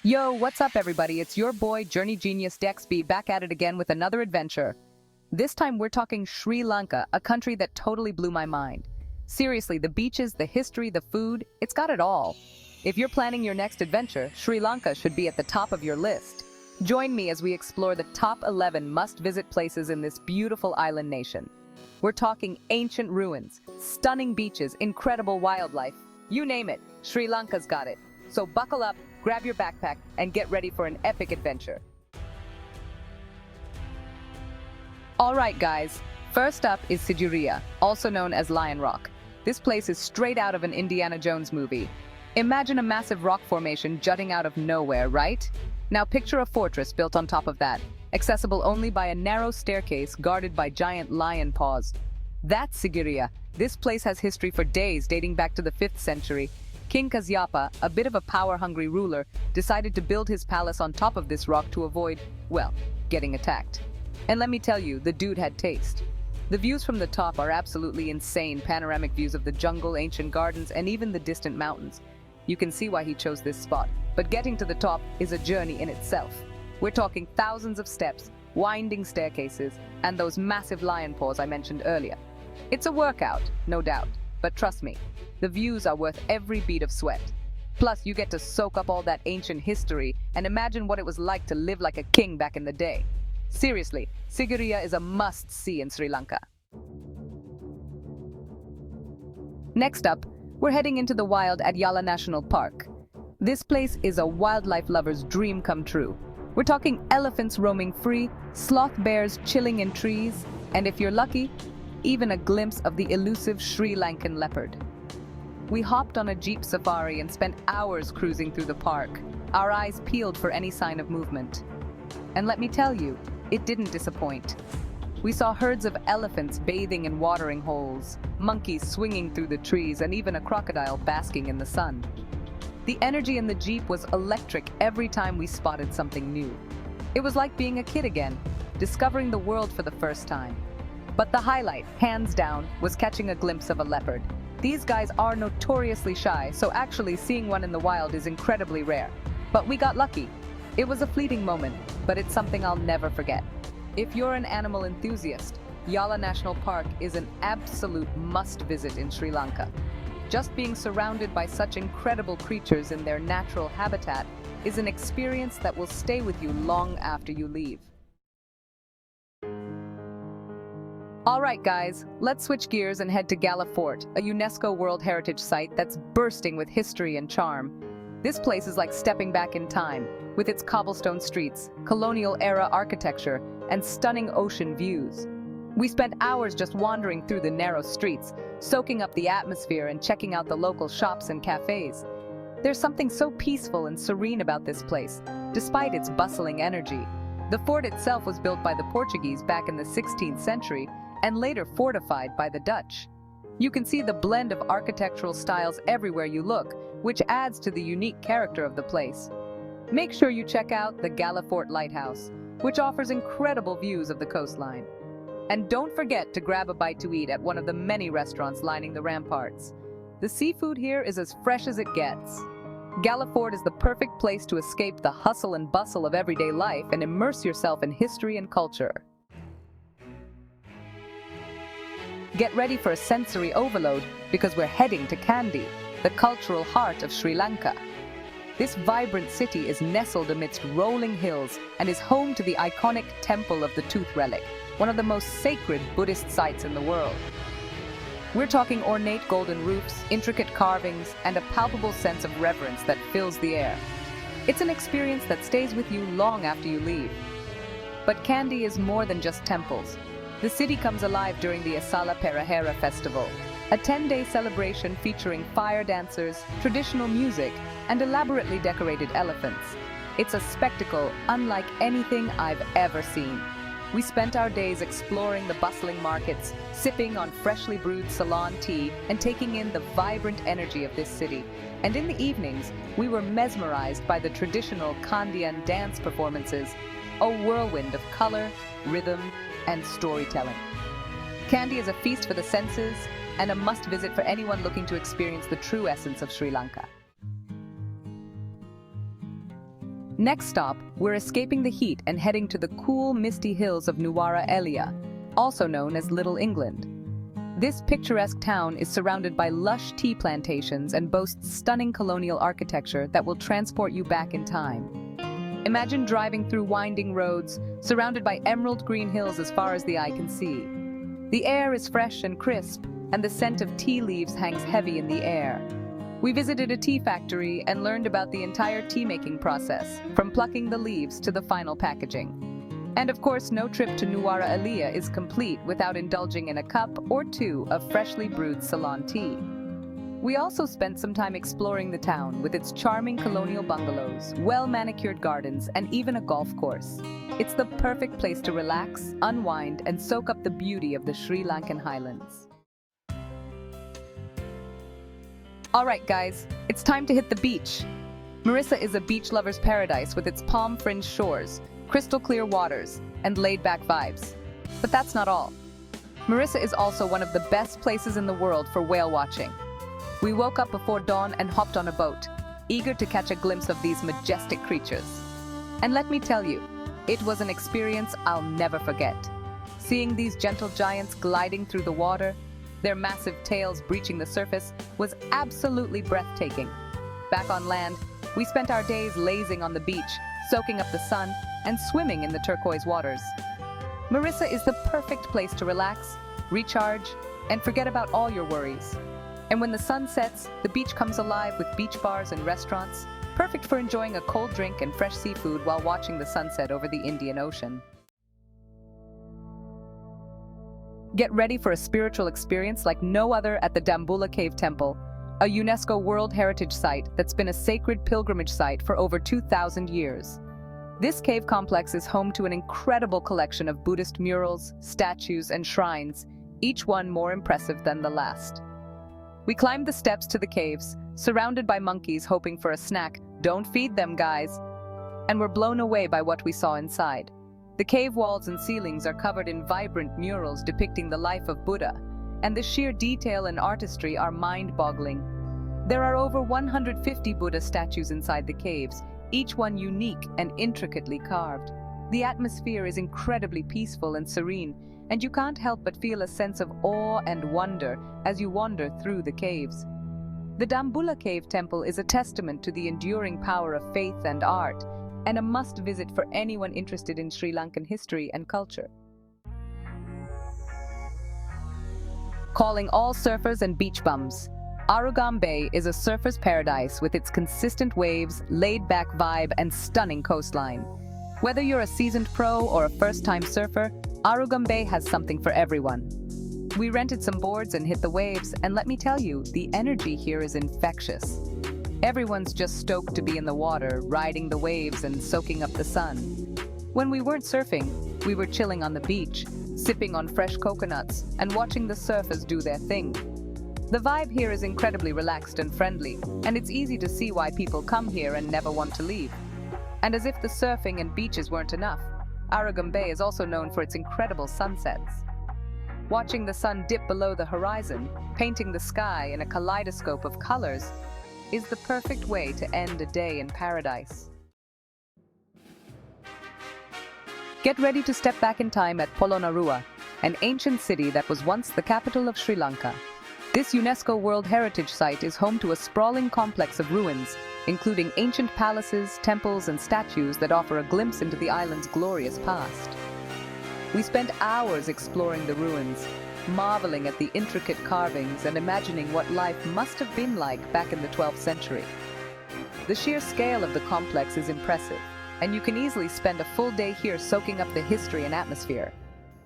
Yo, what's up everybody? It's your boy, Journey Genius Dexby, back at it again with another adventure. This time we're talking Sri Lanka, a country that totally blew my mind. Seriously, the beaches, the history, the food, it's got it all. If you're planning your next adventure, Sri Lanka should be at the top of your list. Join me as we explore the top 11 must-visit places in this beautiful island nation. We're talking ancient ruins, stunning beaches, incredible wildlife. You name it, Sri Lanka's got it. So buckle up, grab your backpack, and get ready for an epic adventure. Alright guys, first up is Sigiriya, also known as Lion Rock. This place is straight out of an Indiana Jones movie. Imagine a massive rock formation jutting out of nowhere, right? Now picture a fortress built on top of that, accessible only by a narrow staircase guarded by giant lion paws. That's Sigiriya. This place has history for days, dating back to the 5th century. King Kazyapa, a bit of a power-hungry ruler, decided to build his palace on top of this rock to avoid, well, getting attacked. And let me tell you, the dude had taste. The views from the top are absolutely insane, panoramic views of the jungle, ancient gardens, and even the distant mountains. You can see why he chose this spot. But getting to the top is a journey in itself. We're talking thousands of steps, winding staircases, and those massive lion paws I mentioned earlier. It's a workout, no doubt, but trust me, the views are worth every bead of sweat. Plus, you get to soak up all that ancient history and imagine what it was like to live like a king back in the day. Seriously, Sigiriya is a must-see in Sri Lanka. Next up, we're heading into the wild at Yala National Park. This place is a wildlife lover's dream come true. We're talking elephants roaming free, sloth bears chilling in trees, and if you're lucky, even a glimpse of the elusive Sri Lankan leopard. We hopped on a jeep safari and spent hours cruising through the park, our eyes peeled for any sign of movement. And let me tell you, it didn't disappoint. We saw herds of elephants bathing in watering holes, monkeys swinging through the trees, and even a crocodile basking in the sun. The energy in the jeep was electric every time we spotted something new. It was like being a kid again, discovering the world for the first time. But the highlight, hands down, was catching a glimpse of a leopard. These guys are notoriously shy, so actually seeing one in the wild is incredibly rare. But we got lucky. It was a fleeting moment, but it's something I'll never forget. If you're an animal enthusiast, Yala National Park is an absolute must-visit in Sri Lanka. Just being surrounded by such incredible creatures in their natural habitat is an experience that will stay with you long after you leave. Alright guys, let's switch gears and head to Galle Fort, a UNESCO World Heritage site that's bursting with history and charm. This place is like stepping back in time, with its cobblestone streets, colonial-era architecture, and stunning ocean views. We spent hours just wandering through the narrow streets, soaking up the atmosphere and checking out the local shops and cafes. There's something so peaceful and serene about this place, despite its bustling energy. The fort itself was built by the Portuguese back in the 16th century and later fortified by the Dutch. You can see the blend of architectural styles everywhere you look, which adds to the unique character of the place. Make sure you check out the Galle Fort Lighthouse, which offers incredible views of the coastline. And don't forget to grab a bite to eat at one of the many restaurants lining the ramparts. The seafood here is as fresh as it gets. Galle Fort is the perfect place to escape the hustle and bustle of everyday life and immerse yourself in history and culture. Get ready for a sensory overload because we're heading to Kandy, the cultural heart of Sri Lanka. This vibrant city is nestled amidst rolling hills and is home to the iconic Temple of the Tooth Relic, one of the most sacred Buddhist sites in the world. We're talking ornate golden roofs, intricate carvings, and a palpable sense of reverence that fills the air. It's an experience that stays with you long after you leave. But Kandy is more than just temples. The city comes alive during the Asala Perahera festival, a 10-day celebration featuring fire dancers, traditional music, and elaborately decorated elephants. It's a spectacle unlike anything I've ever seen. We spent our days exploring the bustling markets, sipping on freshly brewed Ceylon tea, and taking in the vibrant energy of this city. And in the evenings, we were mesmerized by the traditional Kandyan dance performances, a whirlwind of color, rhythm, and storytelling. Kandy is a feast for the senses and a must-visit for anyone looking to experience the true essence of Sri Lanka. Next stop, we're escaping the heat and heading to the cool, misty hills of Nuwara Eliya, also known as Little England. This picturesque town is surrounded by lush tea plantations and boasts stunning colonial architecture that will transport you back in time. Imagine driving through winding roads, surrounded by emerald green hills as far as the eye can see. The air is fresh and crisp, and the scent of tea leaves hangs heavy in the air. We visited a tea factory and learned about the entire tea-making process, from plucking the leaves to the final packaging. And of course, no trip to Nuwara Eliya is complete without indulging in a cup or two of freshly brewed Ceylon tea. We also spent some time exploring the town with its charming colonial bungalows, well-manicured gardens, and even a golf course. It's the perfect place to relax, unwind, and soak up the beauty of the Sri Lankan highlands. Alright guys, it's time to hit the beach. Marissa is a beach lover's paradise with its palm-fringed shores, crystal clear waters, and laid-back vibes. But that's not all. Marissa is also one of the best places in the world for whale watching. We woke up before dawn and hopped on a boat, eager to catch a glimpse of these majestic creatures. And let me tell you, it was an experience I'll never forget. Seeing these gentle giants gliding through the water, their massive tails breaching the surface, was absolutely breathtaking. Back on land, we spent our days lazing on the beach, soaking up the sun, and swimming in the turquoise waters. Marissa is the perfect place to relax, recharge, and forget about all your worries. And when the sun sets, the beach comes alive with beach bars and restaurants, perfect for enjoying a cold drink and fresh seafood while watching the sunset over the Indian Ocean. Get ready for a spiritual experience like no other at the Dambulla Cave Temple, a UNESCO World Heritage Site that's been a sacred pilgrimage site for over 2,000 years. This cave complex is home to an incredible collection of Buddhist murals, statues, and shrines, each one more impressive than the last. We climbed the steps to the caves, surrounded by monkeys hoping for a snack. Don't feed them, guys! And were blown away by what we saw inside. The cave walls and ceilings are covered in vibrant murals depicting the life of Buddha, and the sheer detail and artistry are mind-boggling. There are over 150 Buddha statues inside the caves, each one unique and intricately carved. The atmosphere is incredibly peaceful and serene, and you can't help but feel a sense of awe and wonder as you wander through the caves. The Dambulla Cave Temple is a testament to the enduring power of faith and art, and a must-visit for anyone interested in Sri Lankan history and culture. Calling all surfers and beach bums, Arugam Bay is a surfer's paradise with its consistent waves, laid-back vibe, and stunning coastline. Whether you're a seasoned pro or a first-time surfer, Arugam Bay has something for everyone. We rented some boards and hit the waves, and let me tell you, the energy here is infectious. Everyone's just stoked to be in the water, riding the waves and soaking up the sun. When we weren't surfing, we were chilling on the beach, sipping on fresh coconuts, and watching the surfers do their thing. The vibe here is incredibly relaxed and friendly, and it's easy to see why people come here and never want to leave. And as if the surfing and beaches weren't enough, Arugam Bay is also known for its incredible sunsets. Watching the sun dip below the horizon, painting the sky in a kaleidoscope of colors, is the perfect way to end a day in paradise. Get ready to step back in time at Polonnaruwa, an ancient city that was once the capital of Sri Lanka. This UNESCO World Heritage Site is home to a sprawling complex of ruins, including ancient palaces, temples, and statues that offer a glimpse into the island's glorious past. We spent hours exploring the ruins, marveling at the intricate carvings and imagining what life must have been like back in the 12th century. The sheer scale of the complex is impressive, and you can easily spend a full day here soaking up the history and atmosphere.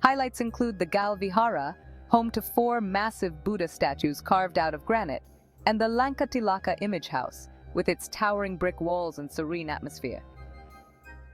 Highlights include the Galle Vihara, home to 4 massive Buddha statues carved out of granite, and the Lankatilaka Image House, with its towering brick walls and serene atmosphere.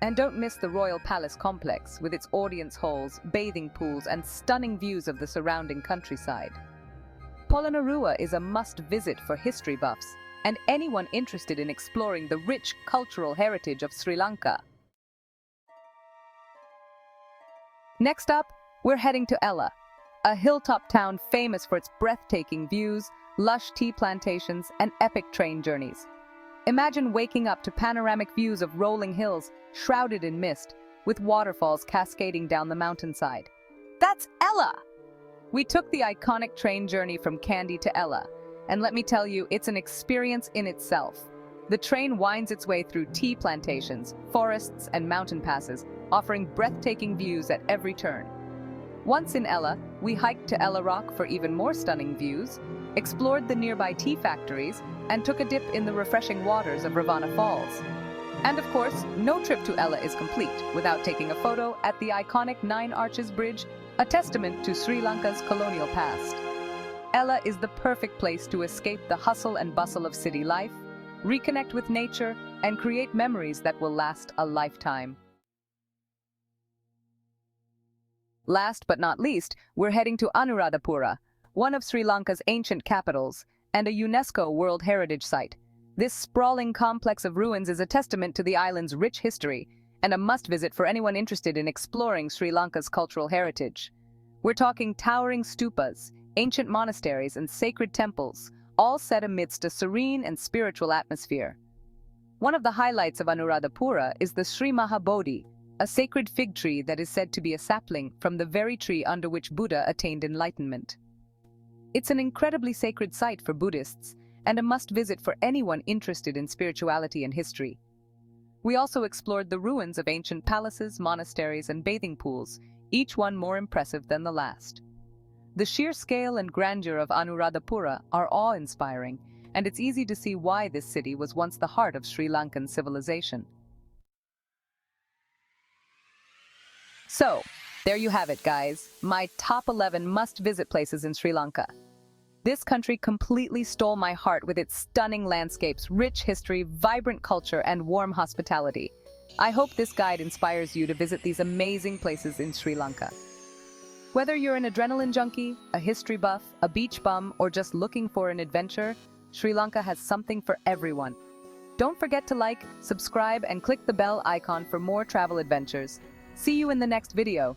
And don't miss the Royal Palace complex, with its audience halls, bathing pools, and stunning views of the surrounding countryside. Polonnaruwa is a must-visit for history buffs and anyone interested in exploring the rich cultural heritage of Sri Lanka. Next up, we're heading to Ella, a hilltop town famous for its breathtaking views, lush tea plantations, and epic train journeys. Imagine waking up to panoramic views of rolling hills shrouded in mist, with waterfalls cascading down the mountainside. That's Ella! We took the iconic train journey from Kandy to Ella, and let me tell you, it's an experience in itself. The train winds its way through tea plantations, forests, and mountain passes, offering breathtaking views at every turn. Once in Ella, we hiked to Ella Rock for even more stunning views, explored the nearby tea factories, and took a dip in the refreshing waters of Ravana Falls. And of course, no trip to Ella is complete without taking a photo at the iconic Nine Arches Bridge, a testament to Sri Lanka's colonial past. Ella is the perfect place to escape the hustle and bustle of city life, reconnect with nature, and create memories that will last a lifetime. Last but not least, we're heading to Anuradhapura, one of Sri Lanka's ancient capitals, and a UNESCO World Heritage Site. This sprawling complex of ruins is a testament to the island's rich history, and a must-visit for anyone interested in exploring Sri Lanka's cultural heritage. We're talking towering stupas, ancient monasteries, and sacred temples, all set amidst a serene and spiritual atmosphere. One of the highlights of Anuradhapura is the Sri Mahabodhi, a sacred fig tree that is said to be a sapling from the very tree under which Buddha attained enlightenment. It's an incredibly sacred site for Buddhists, and a must-visit for anyone interested in spirituality and history. We also explored the ruins of ancient palaces, monasteries, and bathing pools, each one more impressive than the last. The sheer scale and grandeur of Anuradhapura are awe-inspiring, and it's easy to see why this city was once the heart of Sri Lankan civilization. So, there you have it, guys, my top 11 must-visit places in Sri Lanka. This country completely stole my heart with its stunning landscapes, rich history, vibrant culture, and warm hospitality. I hope this guide inspires you to visit these amazing places in Sri Lanka. Whether you're an adrenaline junkie, a history buff, a beach bum, or just looking for an adventure, Sri Lanka has something for everyone. Don't forget to like, subscribe, and click the bell icon for more travel adventures. See you in the next video.